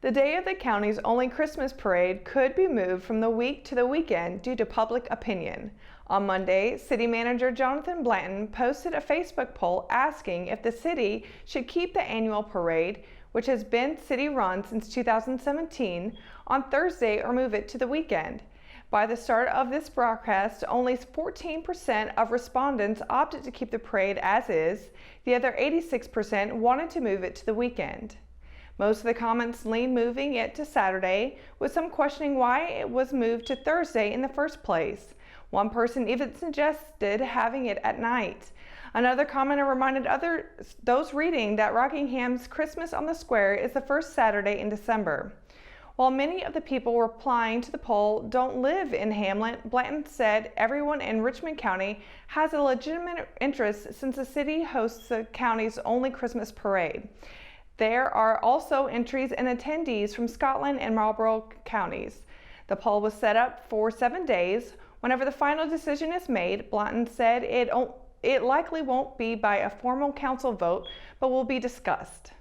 The day of the county's only Christmas parade could be moved from the week to the weekend due to public opinion. On Monday, City Manager Jonathan Blanton posted a Facebook poll asking if the city should keep the annual parade, which has been city-run since 2017, on Thursday or move it to the weekend. By the start of this broadcast, only 14% of respondents opted to keep the parade as is. The other 86% wanted to move it to the weekend. Most of the comments lean moving it to Saturday, with some questioning why it was moved to Thursday in the first place. One person even suggested having it at night. Another commenter reminded those reading that Rockingham's Christmas on the Square is the first Saturday in December. While many of the people replying to the poll don't live in Hamlet, Blanton said everyone in Richmond County has a legitimate interest since the city hosts the county's only Christmas parade. There are also entries and attendees from Scotland and Marlborough counties. The poll was set up for 7 days. Whenever the final decision is made, Blanton said it likely won't be by a formal council vote, but will be discussed.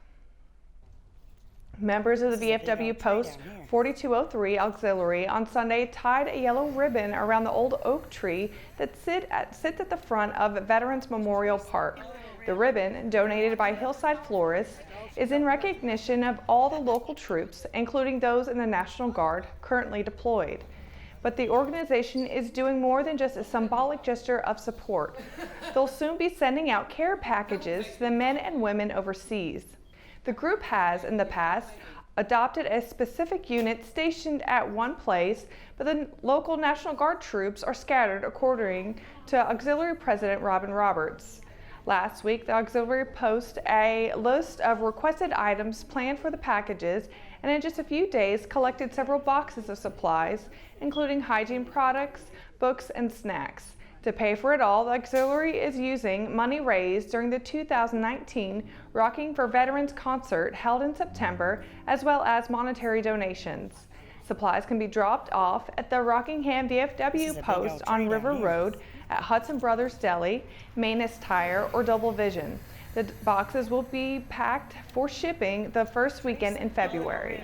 Members of the VFW Post 4203 Auxiliary on Sunday tied a yellow ribbon around the old oak tree that sits at the front of Veterans Memorial Park. The ribbon, donated by Hillside Florists, is in recognition of all the local troops, including those in the National Guard, currently deployed. But the organization is doing more than just a symbolic gesture of support. They'll soon be sending out care packages to the men and women overseas. The group has, in the past, adopted a specific unit stationed at one place, but the local National Guard troops are scattered, according to Auxiliary President Robin Roberts. Last week, the Auxiliary posted a list of requested items planned for the packages, and in just a few days collected several boxes of supplies, including hygiene products, books, and snacks. To pay for it all, the Auxiliary is using money raised during the 2019 Rocking for Veterans concert held in September, as well as monetary donations. Supplies can be dropped off at the Rockingham VFW Post on River Road, at Hudson Brothers Deli, Manus Tire, or Double Vision. The boxes will be packed for shipping the first weekend in February.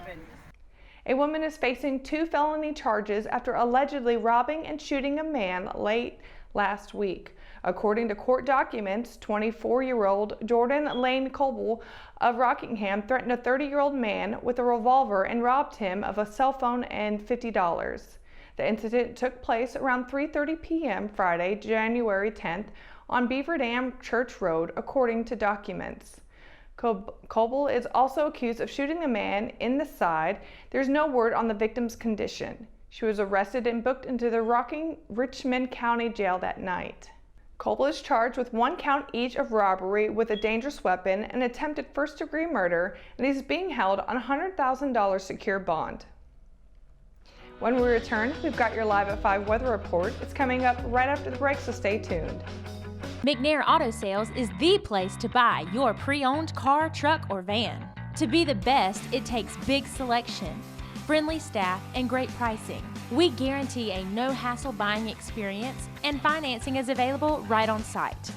A woman is facing 2 felony charges after allegedly robbing and shooting a man late last week. According to court documents, 24-year-old Jordan Lane Coble of Rockingham threatened a 30-year-old man with a revolver and robbed him of a cell phone and $50. The incident took place around 3:30 p.m. Friday, January 10th, on Beaver Dam Church Road, according to documents. Coble is also accused of shooting the man in the side. There's no word on the victim's condition. She was arrested and booked into the Richmond County Jail that night. Coble is charged with 1 count each of robbery with a dangerous weapon and attempted first-degree murder, and he's being held on a $100,000 secure bond. When we return, we've got your Live at 5 weather report. It's coming up right after the break, so stay tuned. McNair Auto Sales is the place to buy your pre-owned car, truck, or van. To be the best, it takes big selection, friendly staff, and great pricing. We guarantee a no-hassle buying experience, and financing is available right on site.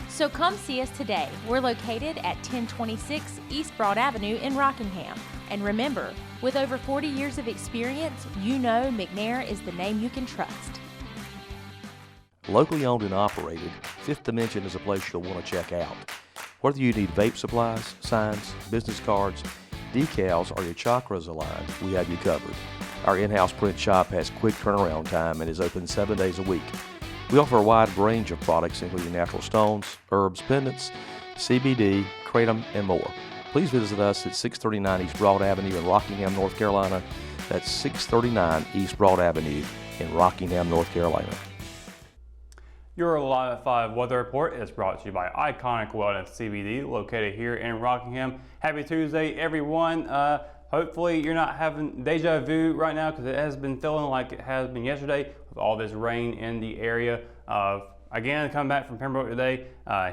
So come see us today. We're located at 1026 East Broad Avenue in Rockingham. And remember, with over 40 years of experience, you know McNair is the name you can trust. Locally owned and operated, Fifth Dimension is a place you'll want to check out. Whether you need vape supplies, signs, business cards, decals, or your chakras aligned, we have you covered. Our in-house print shop has quick turnaround time and is open 7 days a week. We offer a wide range of products including natural stones, herbs, pendants, CBD, kratom, and more. Please visit us at 639 East Broad Avenue in Rockingham, North Carolina. That's 639 East Broad Avenue in Rockingham, North Carolina. Your Live at 5 weather report is brought to you by Iconic Wellness CBD, located here in Rockingham. Happy Tuesday, everyone. Hopefully you're not having deja vu right now, because it has been feeling like it has been yesterday with all this rain in the area. Again, coming back from Pembroke today,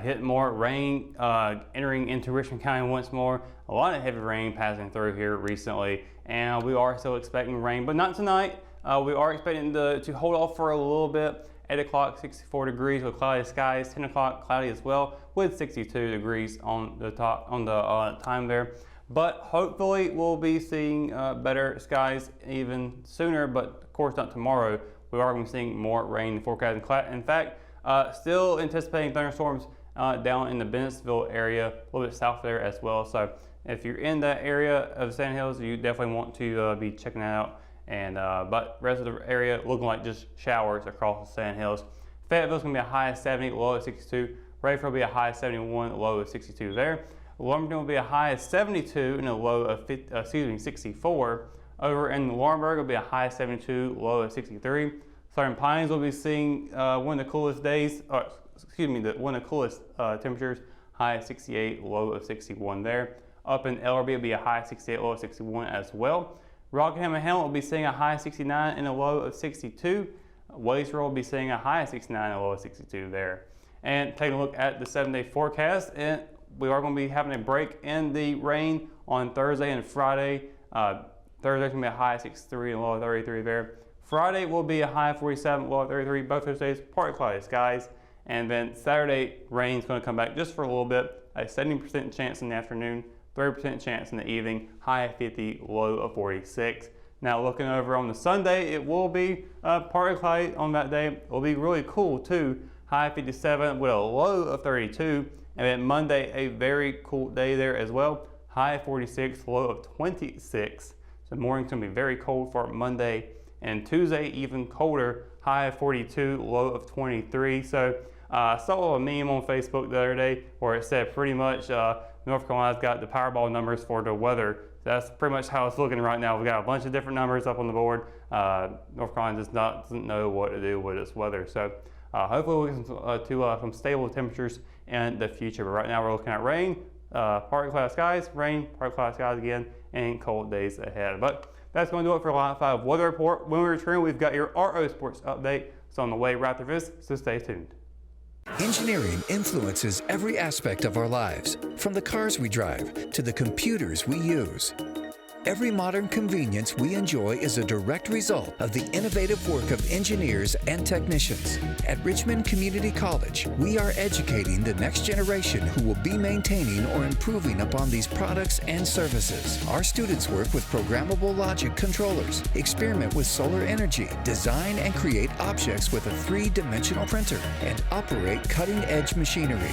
hit more rain entering into Richmond County once more. A lot of heavy rain passing through here recently, and we are still expecting rain, but not tonight. We are expecting to hold off for a little bit, 8 o'clock, 64 degrees with cloudy skies. 10 o'clock, cloudy as well with 62 degrees on the time there. But hopefully we'll be seeing better skies even sooner, but of course not tomorrow. We are going to be seeing more rain forecast. In fact, still anticipating thunderstorms down in the Bennettsville area, a little bit south there as well. So if you're in that area of Sand Hills, you definitely want to be checking that out. And but rest of the area looking like just showers across the Sand Hills. Fayetteville's going to be a high of 70, low of 62. Rayford will be a high of 71, low of 62 there. Lumberton will be a high of 72 and a low of 64. Over in Laurinburg will be a high of 72, low of 63. Southern Pines will be seeing one of the coolest days, one of the coolest temperatures, high of 68, low of 61 there. Up in LRB will be a high of 68, low of 61 as well. Rockingham and Hamlet will be seeing a high of 69 and a low of 62. Wadesboro will be seeing a high of 69 and a low of 62 there. And taking a look at the 7-day forecast, and we are going to be having a break in the rain on Thursday and Friday. Thursday's going to be a high of 63 and a low of 33 there. Friday will be a high of 47, low of 33. Both those days, partly cloudy skies. And then Saturday, rain's going to come back just for a little bit. A 70% chance in the afternoon, 30% chance in the evening, high of 50, low of 46. Now looking over on the Sunday, it will be partly cloudy on that day. It will be really cool too. High of 57 with a low of 32. And then Monday, a very cool day there as well. High of 46, low of 26. So morning's going to be very cold for Monday. And Tuesday, even colder. High of 42, low of 23. So I saw a meme on Facebook the other day where it said pretty much North Carolina's got the Powerball numbers for the weather. That's pretty much how it's looking right now. We've got a bunch of different numbers up on the board. North Carolina just doesn't know what to do with its weather. So hopefully we'll get some stable temperatures in the future. But right now we're looking at rain, partly cloudy skies, rain, partly cloudy skies again, and cold days ahead. But that's going to do it for Line 5 Weather Report. When we return, we've got your RO Sports update. So on the way right after this, so stay tuned. Engineering influences every aspect of our lives, from the cars we drive to the computers we use. Every modern convenience we enjoy is a direct result of the innovative work of engineers and technicians. At Richmond Community College, we are educating the next generation who will be maintaining or improving upon these products and services. Our students work with programmable logic controllers, experiment with solar energy, design and create objects with a 3-dimensional printer, and operate cutting-edge machinery.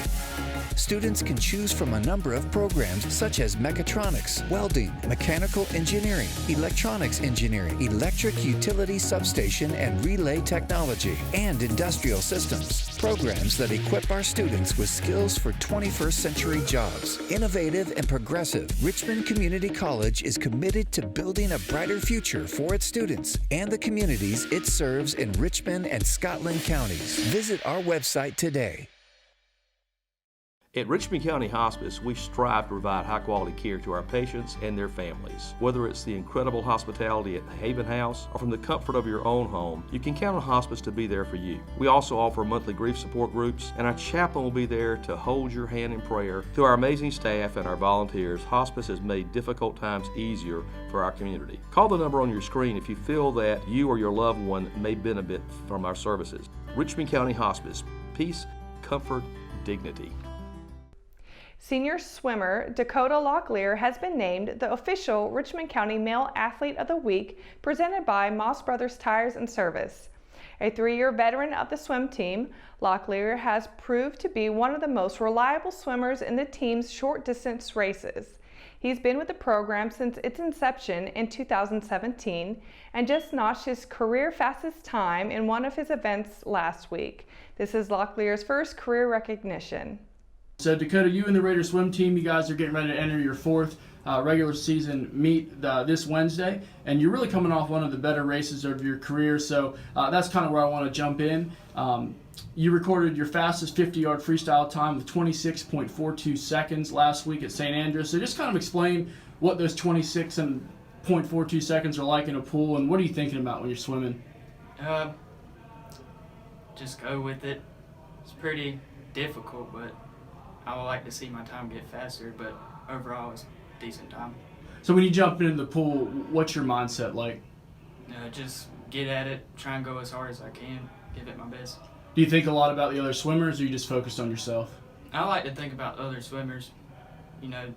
Students can choose from a number of programs such as mechatronics, welding, mechanical engineering, electronics engineering, electric utility substation and relay technology, and industrial systems. Programs that equip our students with skills for 21st century jobs. Innovative and progressive, Richmond Community College is committed to building a brighter future for its students and the communities it serves in Richmond and Scotland counties. Visit our website today. At Richmond County Hospice, we strive to provide high-quality care to our patients and their families. Whether it's the incredible hospitality at the Haven House or from the comfort of your own home, you can count on Hospice to be there for you. We also offer monthly grief support groups, and our chaplain will be there to hold your hand in prayer. Through our amazing staff and our volunteers, Hospice has made difficult times easier for our community. Call the number on your screen if you feel that you or your loved one may benefit from our services. Richmond County Hospice. Peace, comfort, dignity. Senior swimmer Dakota Locklear has been named the official Richmond County Male Athlete of the Week, presented by Moss Brothers Tires and Service. A 3-year veteran of the swim team, Locklear has proved to be one of the most reliable swimmers in the team's short distance races. He's been with the program since its inception in 2017 and just notched his career fastest time in one of his events last week. This is Locklear's first career recognition. So Dakota, you and the Raider swim team, you guys are getting ready to enter your 4th regular season meet this Wednesday, and you're really coming off one of the better races of your career, so that's kind of where I want to jump in. You recorded your fastest 50-yard freestyle time with 26.42 seconds last week at St. Andrews, so just kind of explain what those 26.42 seconds are like in a pool, and what are you thinking about when you're swimming? Just go with it. It's pretty difficult, but I would like to see my time get faster, but overall it's a decent time. So when you jump into the pool, what's your mindset like? Just get at it, try and go as hard as I can, give it my best. Do you think a lot about the other swimmers, or are you just focused on yourself? I like to think about other swimmers,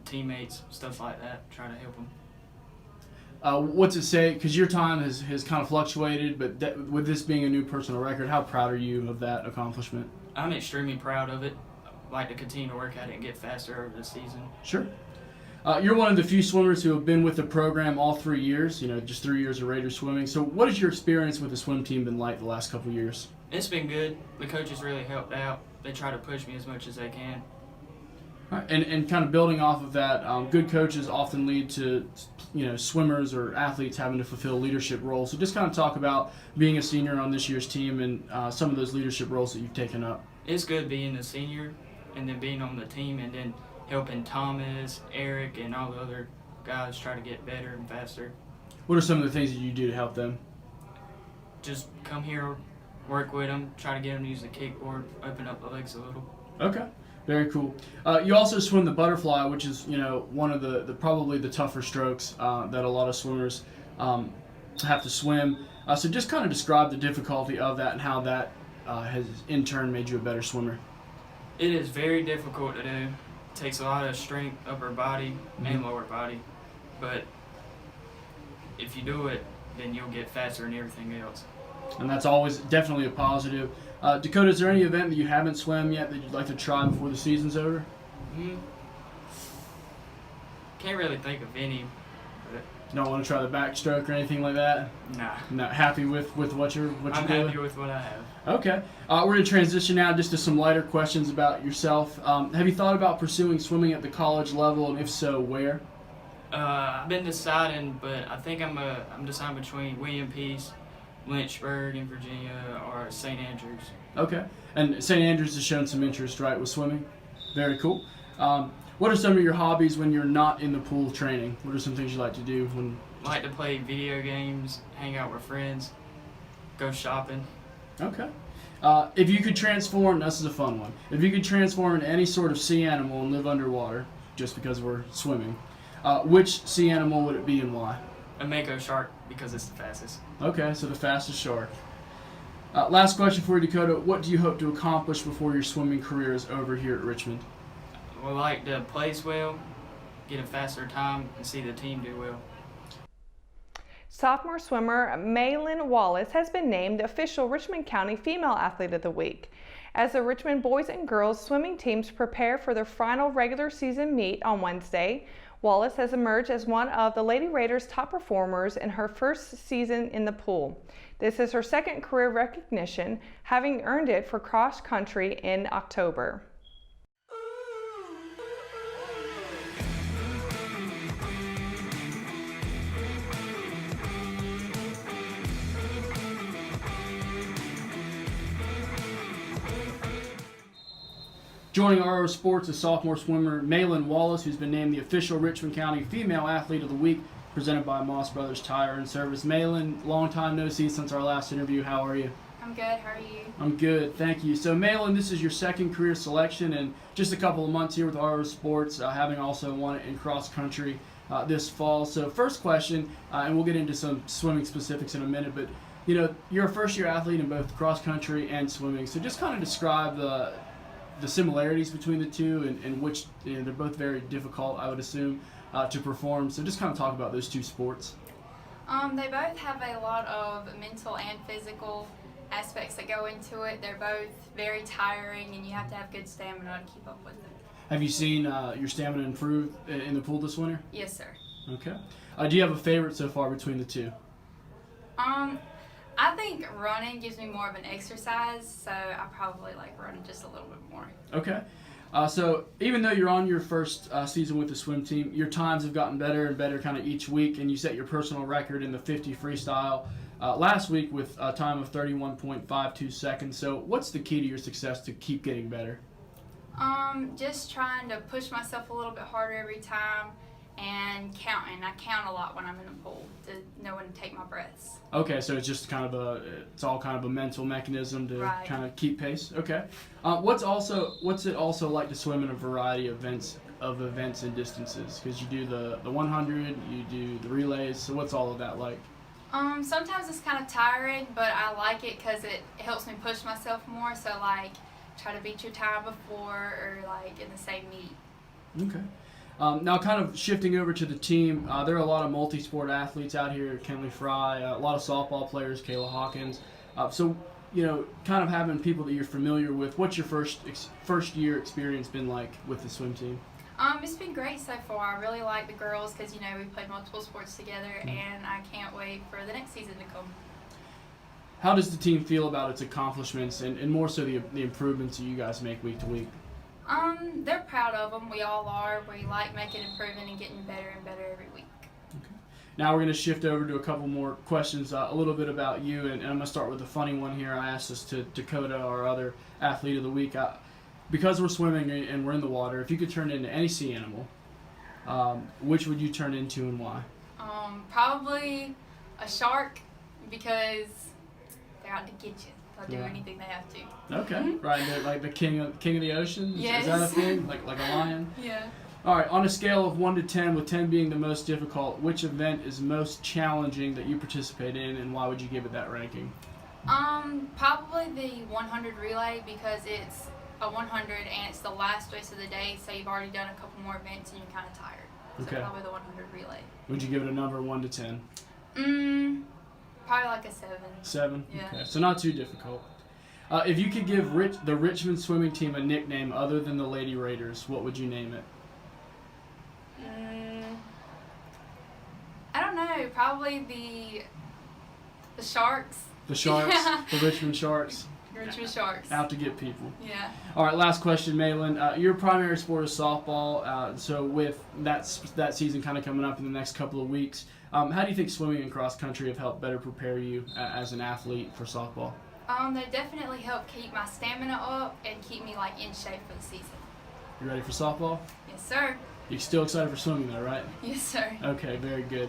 teammates, stuff like that, try to help them. What's it say? Because your time has kind of fluctuated, but with this being a new personal record, how proud are you of that accomplishment? I'm extremely proud of it. I like to continue to work at it and get faster over the season. Sure. You're one of the few swimmers who have been with the program all 3 years, just 3 years of Raiders swimming. So what has your experience with the swim team been like the last couple years? It's been good. The coaches really helped out. They try to push me as much as they can. All right. And kind of building off of that, good coaches often lead to, swimmers or athletes having to fulfill leadership roles. So just kind of talk about being a senior on this year's team and some of those leadership roles that you've taken up. It's good being a senior and then being on the team and then helping Thomas, Eric, and all the other guys try to get better and faster. What are some of the things that you do to help them? Just come here, work with them, try to get them to use the kickboard, open up the legs a little. Okay, very cool. You also swim the butterfly, which is one of the probably the tougher strokes that a lot of swimmers have to swim. So just kind of describe the difficulty of that and how that has in turn made you a better swimmer. It is very difficult to do. It takes a lot of strength, upper body and lower body. But if you do it, then you'll get faster in everything else. And that's always definitely a positive. Dakota, is there any event that you haven't swam yet that you'd like to try before the season's over? Can't really think of any. You don't want to try the backstroke or anything like that? Nah. Not happy with what you're doing? I'm happy with what I have. Okay. We're going to transition now just to some lighter questions about yourself. Have you thought about pursuing swimming at the college level, and if so, where? I've been deciding, but I think I'm deciding between William Peace, Lynchburg in Virginia, or St. Andrews. Okay. And St. Andrews has shown some interest, right, with swimming? Very cool. What are some of your hobbies when you're not in the pool training? What are some things you like to do when? I like to play video games, hang out with friends, go shopping. Okay. If you could transform, this is a fun one. If you could transform into any sort of sea animal and live underwater, just because we're swimming, which sea animal would it be and why? A mako shark because it's the fastest. Okay, so the fastest shark. Last question for you, Dakota. What do you hope to accomplish before your swimming career is over here at Richmond? I would like to place well, get a faster time, and see the team do well. Sophomore swimmer Malin Wallace has been named the official Richmond County Female Athlete of the Week. As the Richmond boys and girls swimming teams prepare for their final regular season meet on Wednesday, Wallace has emerged as one of the Lady Raiders' top performers in her first season in the pool. This is her second career recognition, having earned it for cross country in October. Joining RO Sports is sophomore swimmer Malin Wallace, who's been named the official Richmond County Female Athlete of the Week, presented by Moss Brothers Tire and Service. Malin, long time no see since our last interview. How are you? I'm good. How are you? I'm good, thank you. So Malin, this is your second career selection and just a couple of months here with RO Sports, having also won it in cross country this fall. So first question, and we'll get into some swimming specifics in a minute, but you're a first-year athlete in both cross country and swimming. So just kind of describe the similarities between the two and which they're both very difficult, I would assume, to perform. So just kind of talk about those two sports. They both have a lot of mental and physical aspects that go into it. They're both very tiring, and you have to have good stamina to keep up with them. Have you seen your stamina improve in the pool this winter? Yes, sir. Okay. Do you have a favorite so far between the two? I think running gives me more of an exercise, so I probably like running just a little bit more. Okay. So even though you're on your first season with the swim team, your times have gotten better and better kind of each week, and you set your personal record in the 50 freestyle last week with a time of 31.52 seconds. So what's the key to your success to keep getting better? Just trying to push myself a little bit harder every time and counting. I count a lot when I'm in the pool to know when to take my breaths. Okay, so it's just kind of it's all kind of a mental mechanism to kind of keep pace. Okay. What's it also like to swim in a variety of events and distances? Because you do the 100, you do the relays. So what's all of that like? Sometimes it's kind of tiring, but I like it because it helps me push myself more. So like, try to beat your time before or like in the same meet. Okay. Now, kind of shifting over to the team, there are a lot of multi-sport athletes out here. Kenley Fry, a lot of softball players, Kayla Hawkins. So, you know, kind of having people that you're familiar with. What's your first year experience been like with the swim team? It's been great so far. I really like the girls because, you know, we played multiple sports together, and I can't wait for the next season to come. How does the team feel about its accomplishments and more so the improvements that you guys make week to week? They're proud of them. We all are. We like making improvement and getting better and better every week. Okay. Now we're going to shift over to a couple more questions, a little bit about you, and I'm going to start with a funny one here. I asked this to Dakota, our other athlete of the week. Because we're swimming and we're in the water, if you could turn into any sea animal, which would you turn into and why? Probably a shark because they're out to get you. They'll do anything they have to. Okay, right. They're like the king of the ocean. Yes. Is that a thing? Like a lion? Yeah. All right. On a scale of 1 to 10, with 10 being the most difficult, which event is most challenging that you participate in, and why would you give it that ranking? Probably the 100 relay because it's a 100 and it's the last race of the day, so you've already done a couple more events and you're kind of tired. So Okay. probably the 100 relay. Would you give it a number 1 to 10? Probably like a 7. 7? Yeah. Okay, so not too difficult. If you could give the Richmond swimming team a nickname other than the Lady Raiders, what would you name it? I don't know. Probably the Sharks. The Sharks? Yeah. The Richmond Sharks? Richmond Sharks. Out to get people. Yeah. All right, last question, Malin. Your primary sport is softball, so with that season kind of coming up in the next couple of weeks, how do you think swimming and cross country have helped better prepare you as an athlete for softball? They definitely help keep my stamina up and keep me like in shape for the season. You ready for softball? Yes, sir. You're still excited for swimming though, right? Yes, sir. Okay, very good.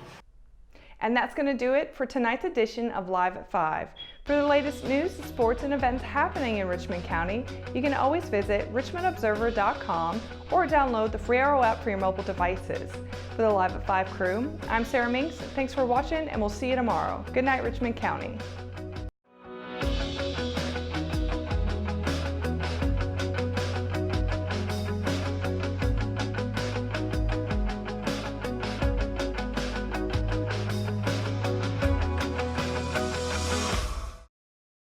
And that's going to do it for tonight's edition of Live at 5. For the latest news, sports, and events happening in Richmond County, you can always visit richmondobserver.com or download the free Arrow app for your mobile devices. For the Live at 5 crew, I'm Sarah Minks. Thanks for watching, and we'll see you tomorrow. Good night, Richmond County.